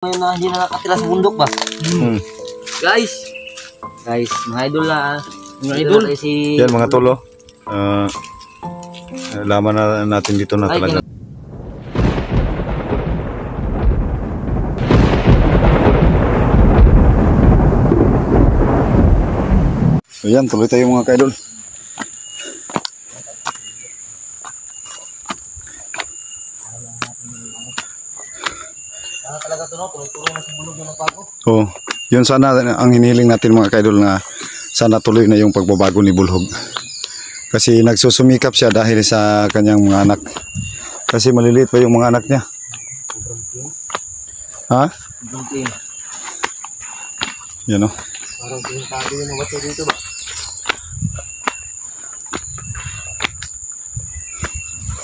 Ngayon na hindi na nakatira sa bundok ba? Guys, mga idol na. Mga idol. Yan mga tolo. Laman na natin dito na talaga. Ayan, tuloy tayo mga ka-idol. Talaga to no, tuloy-tuloy na sa bulog ng bago. Oh, yun sana ang hinihiling natin mga ka-idol, na sana tuloy na yung pagbabago ni Bulhog. Kasi nagsusumikap siya dahil sa kanyang mga anak. Kasi maliliit pa yung mga anak niya. Ha? Yan o. Parang pinagtago yung mga bato dito ba?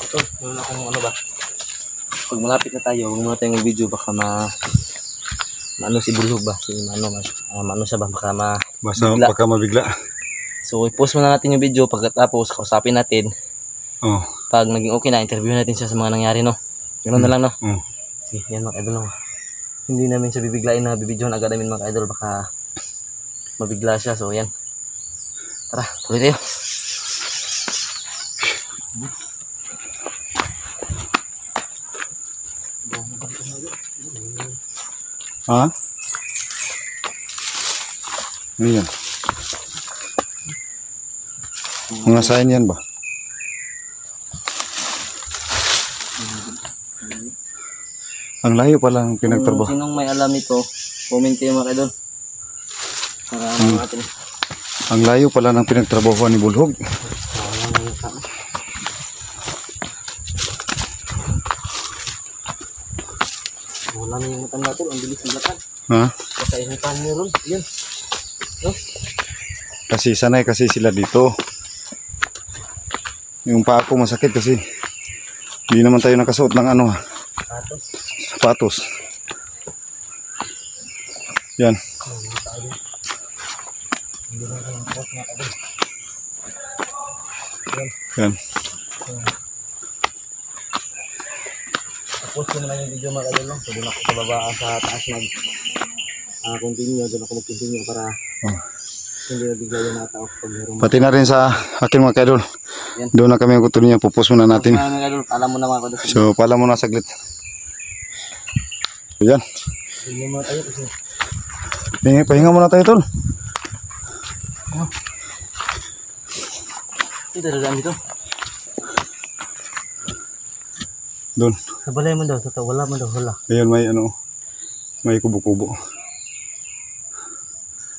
Ito, meron akong ano ba? Pag malapit na tayo, huwag muna tayong video, baka maano si Bulhog ba? Si maano siya ba? Baka mabigla. So i-post muna natin yung video, pagkatapos kausapin natin. Oh. Pag naging okay na, interview natin siya sa mga nangyari, no? Ganoon na lang, no? Sige, yan mga idol, no? Hindi namin siya bibiglain na bibidyohan agad namin mga idol, baka mabigla siya. So yan, tara, tuloy tayo. Ha? Ayan. Mga sign yan ba? Ang layo pa lang pinagtrabaho. Sinong may alam nito, comment kayo mga idol. Para natin. Ang layo pala ng pinagtrabaho ni Bulhog. Wala na yung matan natin, ang bilis ng lakan. Ha? Kakainitan nyo ron, yun. No? Kasi sanay kasi sila dito. Yung paa ko masakit kasi hindi naman tayo nakasuot ng ano, sapatos. Yan. Yan. Tapos ko naman yung video mga kadol, no? So doon ako sa baba sa taas continue, doon ako mag-continue para hindi nabigay yung mga tao pag meron. Pati na rin sa akin mga kadol. Yan. Doon na kami magtutuloy niya, pupus muna natin. Mga kadol, pala mo na mga kadol. So pala muna saglit. So, yan. Hindi mo tayo kasi. Pahinga muna tayo tol. Ito dadaan dito. Doon. Sa balay mo daw, sa wala mo daw, wala. Ayun may ano, may kubo-kubo.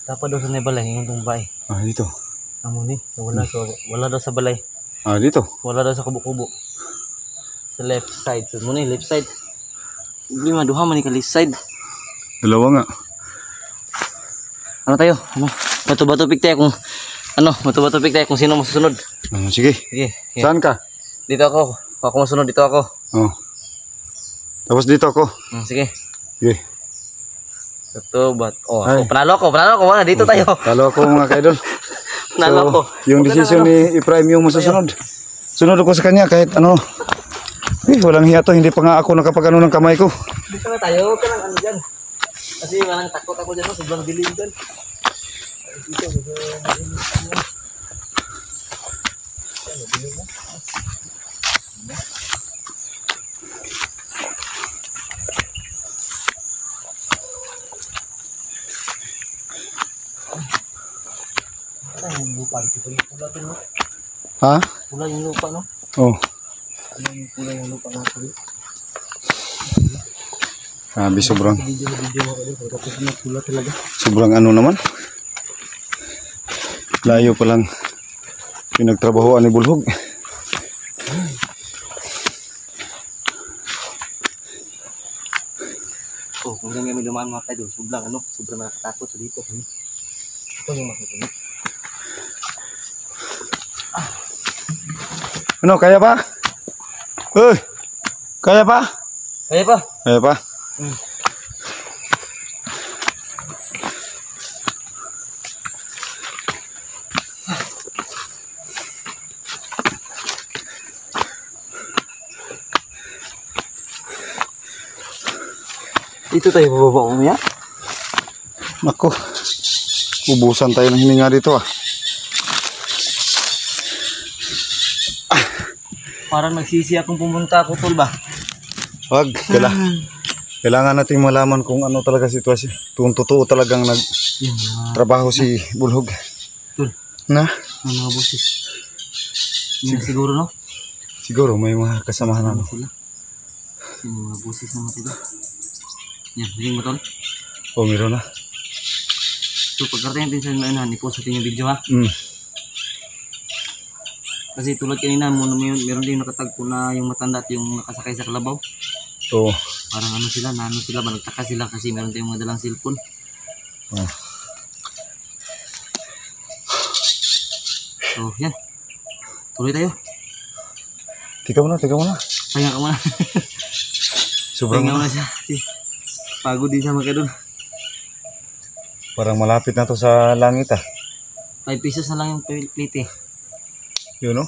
Dapat daw sa balay, yung tumbay. Ah, dito. Amo ni, wala daw sa balay. Ah, dito. Wala daw sa kubo-kubo. Sa left side, so muna left side. Hindi maduha man ni ka left side. Dalawa nga. Ano tayo? Ano? Bato-bato pick tayo kung bato-bato pick tayo kung sino masusunod. Sige. Sige. Saan ka? Dito ako. Ako masunod, dito ako. Oh. Tapos dito ako. Sige. Sige. Ito, panalo ako. Wala, dito tayo. Talo ako mga kaidol. Panalo ako. Yung decision ni Ephraim yung masusunod. Sunod ako sa kanya kahit ano. Walang hiya to. Hindi pa nga ako nakapagano ng kamay ko. Dito na tayo. Huwag ka lang ano dyan. Kasi walang takot ako dyan. Sobrang dilim dyan. Dito. Yung lupa dito, pula to, no? Ha? Pula yung lupa, no? Oh. Pula yung lupa na sabi. Sabi sobrang. Video mo kasi pula talaga. Sobrang ano naman. Layo pa lang pinagtrabahoan ni Bulhog. Oh, kung ganyan may lumaan mga kaidol, sobrang nakakatakot sa dito. Ito yung masusunod. Ano, kaya pa? Kaya pa? Kaya pa? Kaya pa? Dito tayo bababa mamaya. Nako. Ubusan tayo ng hininga dito ah. Parang nagsisi akong pumunta ako, tol ba? Wag, kailangan nating malaman kung ano talaga sitwasyon. Kung totoo talagang nagtrabaho si Bulhog. Tol, na? may mga boses. Siguro, no? Siguro may mga kasamahan naman. Sila. Yung mga boses na matito. Yan, hiling mo, tol. O, meron na. So, pagkarating natin sa mainan, i-post natin yung video, ha? Kasi tulad kanina, meron din nakatagpo na yung matanda at yung nakasakay sa kalabaw. Oo. Parang ano sila, nagtaka sila kasi meron tayong mga dalang cellphone. So, yan. Tuloy tayo. Tika mo na. Pahinga ka muna. Sobrang Pahinga muna siya. Pagod din siya mga kadol. Parang malapit na to sa langit ah. 5 pesos na lang yung plate eh. Yun no?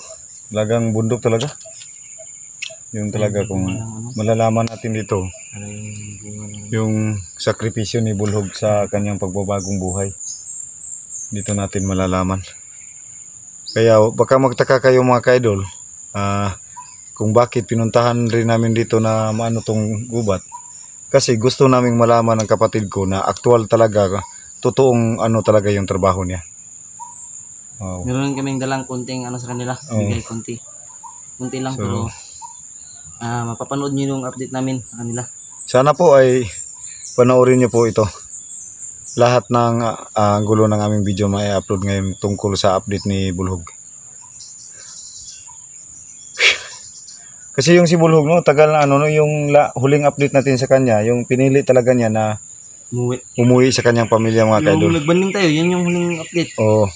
Talagang bundok talaga. Yun talaga kung malalaman natin dito. Yung sakripisyo ni Bulhog sa kanyang pagbabagong buhay. Dito natin malalaman. Kaya baka magtaka kayo mga kaidol. Kung bakit pinuntahan rin namin dito na maano tong gubat. Kasi gusto naming malaman ng kapatid ko na aktual talaga, totoong ano talaga yung trabaho niya. Wow. Meron kaming dalang konting ano sa kanila, bigay konti lang, so, pero mapapanood nyo yung update namin sa kanila. Sana po ay panoorin nyo po ito. Lahat ng gulo ng aming video may upload ngayon tungkol sa update ni Bulhog. Kasi yung si Bulhog no, tagal na ano no, yung huling update natin sa kanya, yung pinili talaga niya na umuwi sa kanyang pamilya mga kaidol. Yung nagbanding tayo, yun yung huling update. Oo.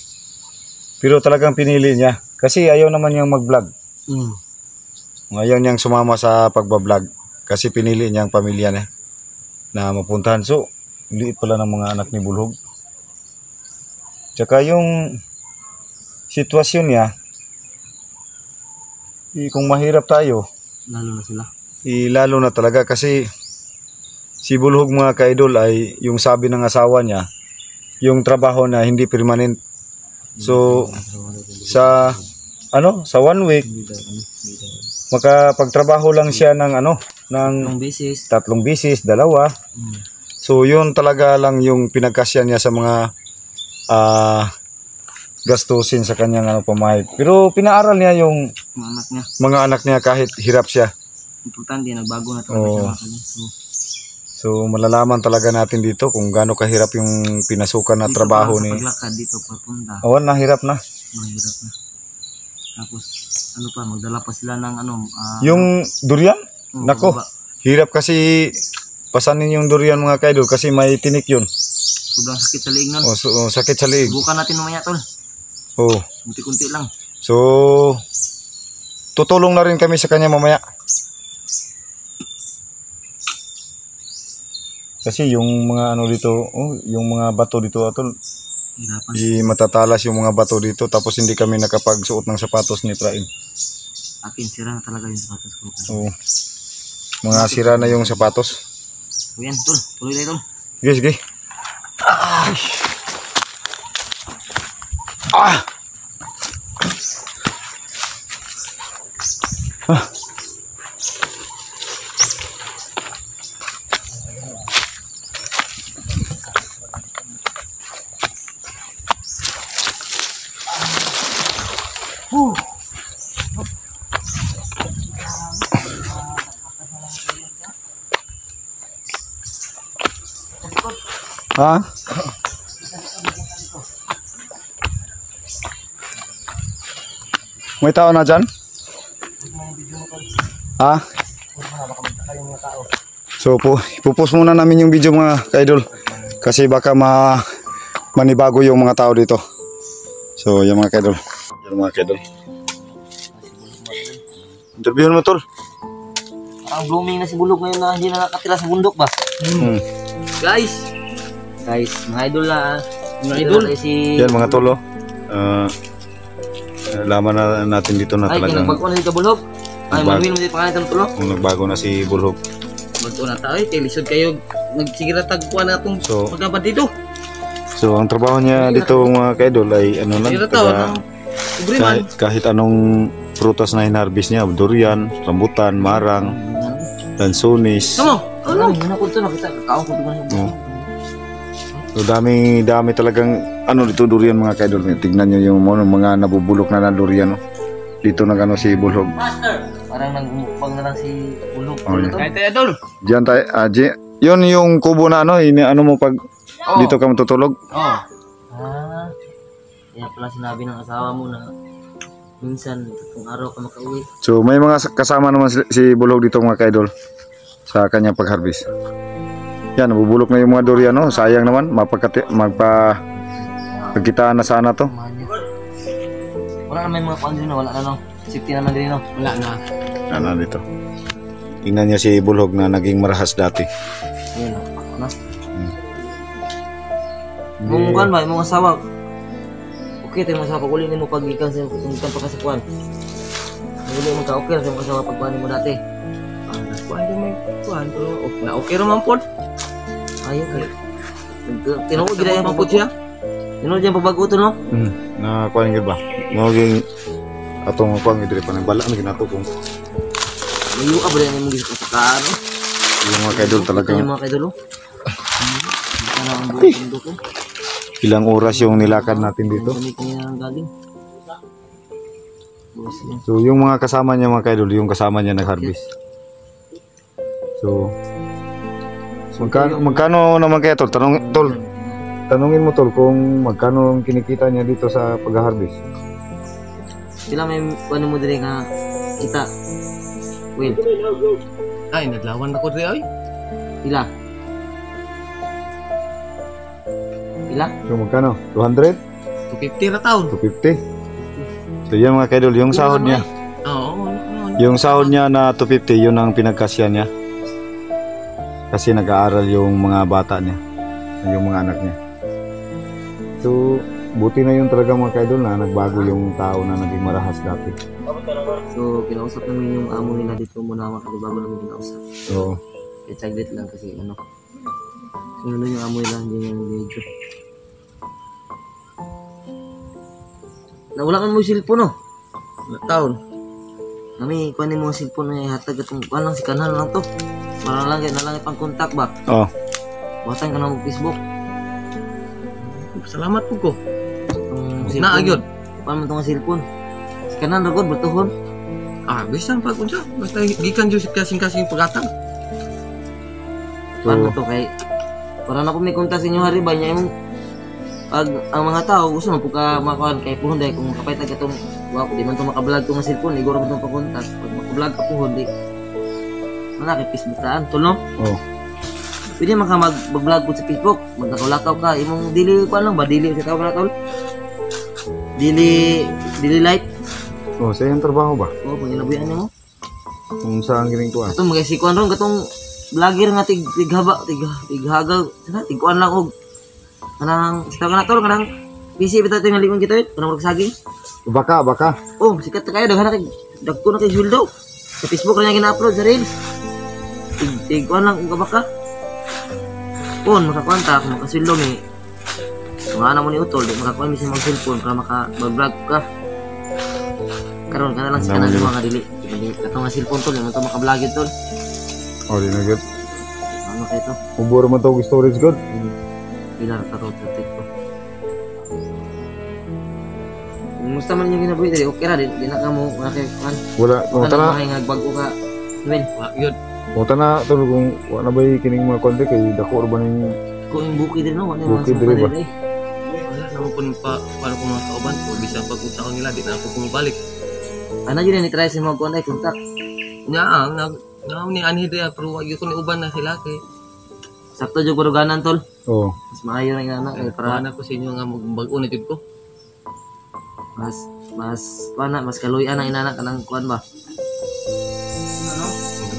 Pero talagang pinili niya. Kasi ayaw naman niyang mag-vlog. Ayaw niyang sumama sa pagbablog. Kasi pinili niya ang pamilya niya na mapuntahan. So, liit pala ng mga anak ni Bulhog. Tsaka yung sitwasyon niya, kung mahirap tayo, lalo na sila. Lalo na talaga kasi si Bulhog mga kaidol ay yung sabi ng asawa niya, yung trabaho na hindi permanent. So sa 1 week makapagtrabaho lang siya ng ng 3 bisis, 2. So yun talaga lang yung pinagkasya niya sa mga gastusin sa kanyang pamahay. Pero pinaaral niya yung mga anak niya kahit hirap siya. Importante, nagbago na talaga siya. So malalaman talaga natin dito kung gaano kahirap yung pinasukan na dito trabaho ni. Paglakad dito papunta. Oo, nahirap na. Mahirap na. Tapos magdala pa sila ng yung durian? Nako. Hirap kasi pasanin yung durian mga kaidol kasi may tinik yun. Sobrang sakit sa liig nun. Sakit sa liig. Subukan natin mamaya tol. Kunti-kunti lang. So tutulong na rin kami sa kanya mamaya. Kasi yung mga dito, yung mga bato dito atol, matatalas yung mga bato dito tapos hindi kami nakapagsuot ng sapatos ni Praim. Akin sira na talaga yung sapatos ko. Mga sira na yung sapatos. So yan tol, tuloy tayo tol. Sige. May tao na dyan? So ipupost muna namin yung video mga kaidol kasi baka manibago yung mga tao dito. So yung mga kaidol. Interviewin mo tol. Parang blooming na si Bulhog ngayon na hindi na nakatira sa bundok ba? Guys, mga idol na yan mga tolo. Laman na natin dito na talagang nagbago na si Bulhog. Manuhin mo dito pangalan ng tulo. Nagbago na si Bulhog. Magto na tayo, lisod kayo nagsigira tagpuan na itong So- pagkabad dito. So ang trabaho niya dito mga kaidol ay ano lang, Sigira tao, kahit anong prutas na hinarbis niya, durian, rambutan, marang, lansones. Kamo, ano? Ano ko ito, nakita, kakaon ko ito. Oh. So dami talagang ano dito durian mga kaidol. Tignan niyo yung mga nabubulok na durian. No? Dito nagano si Bulhog. Parang nagmukbang na lang si Bulhog. Oh, yeah. Kahit tayo, Dol. Diyan tayo, yun yung kubo na ano, ano mo pag dito ka matutulog. Oo. Kaya pala sinabi ng asawa mo na minsan tatlong araw ka makauwi. So may mga kasama naman si Bulhog dito mga kaidol sa kanyang pagharbis. Yan, nabubulok na yung mga durian, no? Sayang naman, magkitaan na sana to. Wala na may mga kuwan din, no? Wala na, no? Safety naman din, no? Wala na. Ano dito. Tingnan niya si Bulhog na naging marahas dati. Yan, no? Mung kuwan ba, yung mga asawa. Okay, tayo mga asawa, pag uli mo pag-ikan pa kasi kuwan. Uli mo ka, okay, sa mga asawa pag-kuwan mo dati. Kuwan din may kuwan, pero okay naman po. Ayun, tinuod gila yung pagput siya. Tinuod yung pagbago ito, no? Na kuwan nga ba? Maging atong kuwan nga diri pa nang bala na ginato kung Mayu ka ba rin yung mga kasakano? yung mga kaidol talaga. Yung mga kaidol, oh. Ano ang buong ko? Ilang oras yung nilakad natin dito. Kami kanya nang galing. So yung mga kasama niya mga kaidol, yung kasama niya nag-harvest. So magkano naman kaya tol? Tanungin mo tol kung magkano ang kinikita niya dito sa pag-harvest. Sila may ano mo dire nga kita. Will. Ay, naglawan ako dire ay. Pila? Pila? So magkano? 200? 250 na taon. 250. So yan mga kaidol, yung sahod niya. Oo. Yung sahod niya na 250, yun ang pinagkasya niya. Kasi nag-aaral yung mga bata niya, yung mga anak niya. So, buti na yun talaga mga kaidol na nagbago yung tao na naging marahas dati. So, kinausap namin yung amo nila dito muna bago namin kinausap. Oo. Kaya saglit lang kasi ano. Sunod yung amo nila, hindi yung medyo. Nawala ka mo yung cellphone, no? Taon. Kami, kuhanin mo yung cellphone na ihatag itong kuhan lang si kanal lang to. Marang lang na lang ipang kontak ba? Oo. Buhatan ka na mo Facebook. Salamat po ko. Na agyon. Paano mo itong cellphone? Si kanal ragod, bertuhon. Bisan pag unsa. Basta gikan jud kasing-kasing pagatang. Paano to kay para na po may kontak sa inyo hari ba niya yung pag ang mga tao gusto mo ka makakuan kay puhon dahil kung makapaytag itong wow, di man ito makablog itong cellphone, iguro mo itong pakontak. Pag makablog ka puhon, di malaki Facebook taan, tol no? Oo. Pwede man ka mag-vlog po sa Facebook, magkakulakaw ka, imong dili pa lang ba, dili sa tawag na tol? Dili light? Oh, sa iyong trabaho ba? Oo, pag inabuyan niyo mo. Kung saan gining tuwa? Ito mga sikuan ron, katong vlogger nga tighagaw, tigkuan lang og kanang sa tawag na tol, kanang PC bitaw ito yung nalingon kita yun, kanang magsaging. Baka. Oh, sikat na kayo, dagko na kay Juldo. Sa Facebook rin niya gina-upload sa Reels. Tigkuan lang kung kabaka. Kung makakontak, makasilong eh. Mga anak mo ni Utol, di makakuha minsan mag-cellphone para maka-vlog ka. Karon ka na lang sa kanan ng mga dili. Ito nga cellphone tol, yung ito maka-vlog tol. Oh, di na good. Ano kayo ito? Uburo man to storage good. Pilar ka ito sa TikTok. Musta man yung ginabuhi dali, okay na, di na ka mo, makakuhan. Wala, Wala na mahay nga bago ka. Well, Yun. Punta na tol kung wala ba kining mga konti kay dako ba ning kung yung buki din no, wala yung Buki mga diri ba? supa din Wala naman po paano ko mga kauban ko. Bisan pag unsa ko nila, di na ako kumabalik. Ano yun ni try sa mga kuhan ay kontak. Ni anhi dia pero wag ko ni uban na sila kay Sakto yung baruganan tol. oh. Mas maayo na yung anak kay para para ko sa inyo nga mag-bag-o na jud ko. mas kaluyan ang inanak ka ng kuhan ba?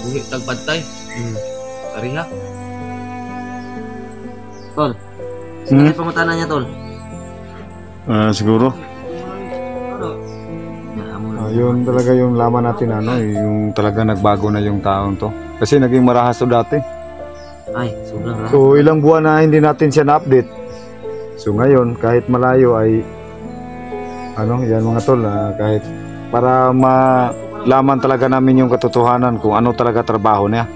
Buhi tagpantay. Kariha. Tol. Sige pangutanan niya tol. Siguro. Ya, amo Yun talaga yung laman natin ano, yung talaga nagbago na yung taon to. Kasi naging marahas to dati. Ay, sobrang lakas. So ilang buwan na hindi natin siya na-update. So ngayon kahit malayo ay yan mga tol, kahit para malaman talaga namin yung katotohanan kung ano talaga trabaho niya.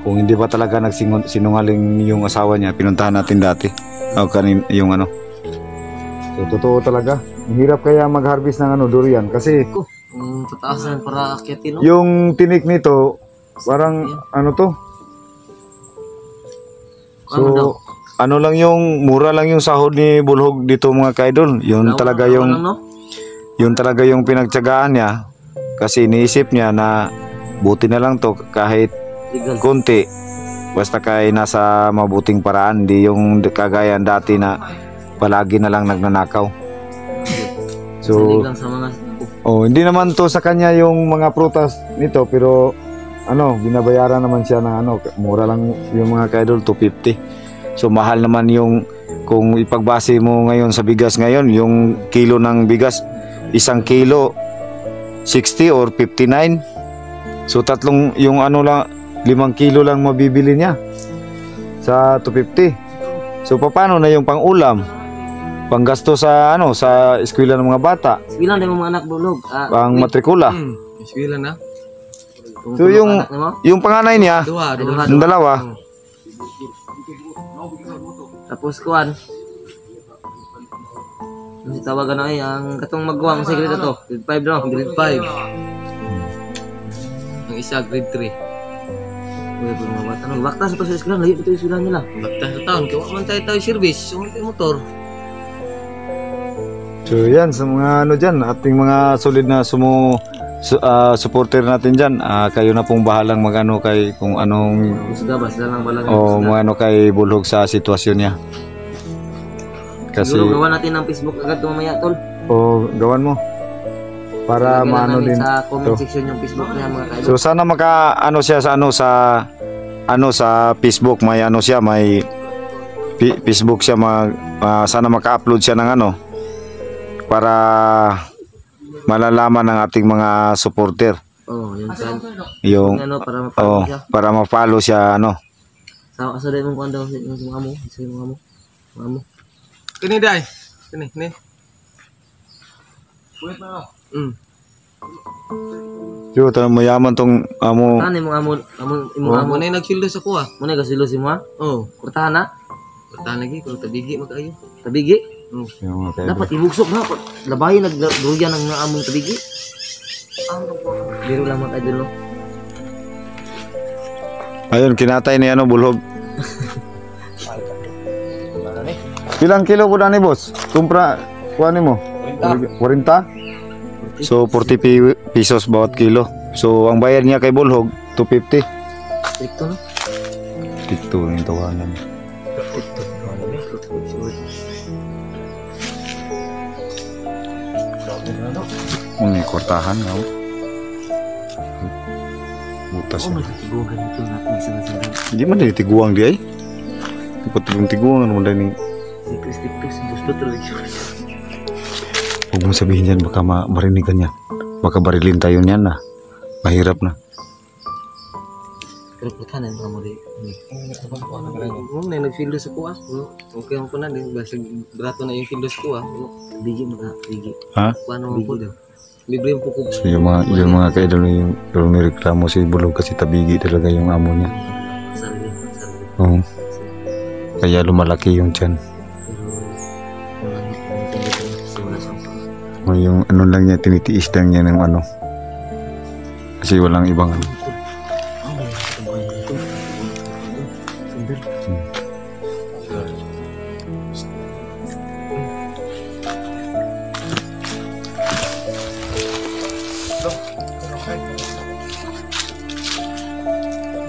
Kung hindi ba talaga nagsinungaling yung asawa niya, pinuntahan natin dati. O yung ano. So totoo talaga. Ang hirap kaya mag-harvest ng durian kasi Tataasan para akyatin, no? yung tinik nito parang to. So lang yung mura lang yung sahod ni Bulhog dito mga kaidol. Yun talaga yung pinagtiyagaan niya kasi iniisip niya na buti na lang to kahit Legal. konti basta kay nasa mabuting paraan, di yung kagaya dati na palagi na lang nagnanakaw. So lang sa mga hindi naman to sa kanya yung mga prutas nito, pero binabayaran naman siya ng mura lang yung mga kaidol, 250. So mahal naman yung kung ipagbase mo ngayon sa bigas ngayon, yung kilo ng bigas, 1 kilo 60 or 59. So tatlong yung lang 5 kilo lang mabibili niya sa 250. So paano na yung pang-ulam? Panggasto sa sa eskwela ng mga bata. Eskwela ng mga anak Bulhog. Pang matrikula. Eskwela na. So yung panganay niya, yung dalawa. Tapos kuan. Ano tawagan na ang katong magwang sa grade to? Grade 5 no? Grade 5. Ang isa grade 3. Uy, pero mga bata. Bakta sa eskwela, layo ito yung eskwela nila. Bakta sa taon, kaya man tayo service, yung motor. So yan, sa mga dyan, ating mga solid na supporter natin dyan, kayo na pong bahalang magano kay kung anong kay Bulhog sa sitwasyon niya. Kasi gawan natin ng Facebook agad mamaya tol. Gawan mo para maano din sa comment section yung Facebook niya mga kaidol. So sana maka siya sa Facebook, may may Facebook siya, sana maka-upload siya ng para malalaman ng ating mga supporter. Yung para ma-follow siya Sa kasaday mong kuan daw yung mga mo. Kini day. Kini. Wait na. Yo, mayaman tong amo. Ano mo amo Mo na nagsildo sa kuha. Mo na gasilo si mo ha? Kurtahan na. Kurtahan lagi kung tabigi magkaayo. Tabigi? Yung dapat ibugsok na. Labahin nagduyan ng among tabigi. Biro lang mga kaidol no. Ayun, kinatay ni Bulhog. Ilang kilo po na ni boss? Kumpra, kuha ni mo? 40? So 40 pesos bawat kilo. So ang bayad niya kay Bulhog 250. Ito no? Ito yung tawanan. May kortahan na. Butas yun. Hindi man din tiguang di ay. Ipot tiguang ano mo din. Huwag mo sabihin yan, baka marinigan yan. Baka barilin tayo niyan na. Mahirap na. Pero putanan ka mo rin. Nagfildo sa kuha. Okay ang kunan din. Brato na yung fildo sa kuha. Bigi bigi. Ha? Paano mo po din? Libre yung pukog. So yung mga kaidol yung nireklamo si Bulhog kasi tabigi talaga yung amo niya. Sarili. Oo. Kaya lumalaki yung tiyan. O yung lang niya, tinitiis lang niya ng kasi walang ibang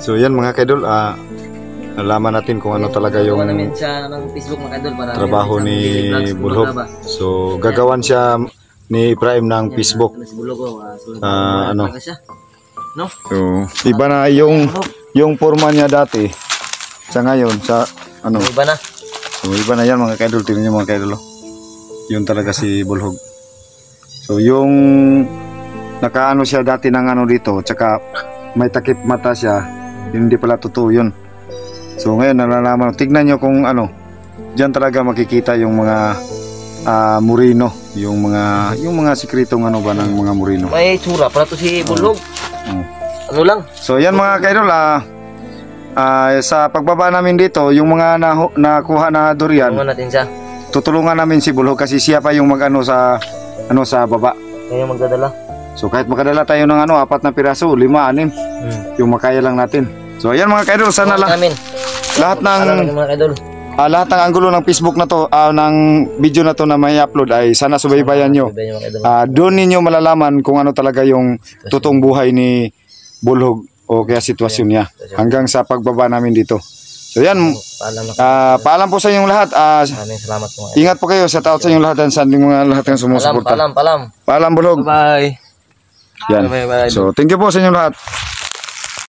So yan mga kaidol, nalaman natin kung ano talaga yung namin siya ng Facebook mga kaidol para trabaho ni Bulhog. So gagawan siya ni Prime ng Facebook. No? So iba na yung forma niya dati sa ngayon sa iba na. So iba na yan mga kaidol, tingnan niyo mga kaidol. Yun talaga si Bulhog. So yung nakaano siya dati ng dito, tsaka may takip mata siya, hindi pala totoo yun. So ngayon nalalaman, tignan nyo kung ano, diyan talaga makikita yung mga murino, yung mga sikretong ano ba ng mga murino. May tsura para to si Bulhog. Ano lang? So yan mga kaidol, sa pagbaba namin dito, yung mga nakuha na durian, Tulungan natin siya. tutulungan namin si Bulhog kasi siya pa yung mag-ano sa baba. Kaya magdadala. So kahit makadala tayo ng 4 na piraso, 5, 6, yung makaya lang natin. So ayan mga kaidol, sana Namin. lahat ng Mga kaidol. lahat ng anggulo ng Facebook na to, ng video na to na may upload ay sana subaybayan nyo. Sabihin niyo, mga kaidol. Doon ninyo malalaman kung ano talaga yung totoong buhay ni Bulhog o kaya sitwasyon niya hanggang sa pagbaba namin dito. So yan, Paalam na. paalam po sa inyong lahat. Maraming salamat po. Mga Ingat po kayo, sa taot sa inyong lahat sa mga lahat ng sumusuporta. Paalam. Paalam Bulhog. Bye. Yan. Bye. So thank you po sa inyong lahat.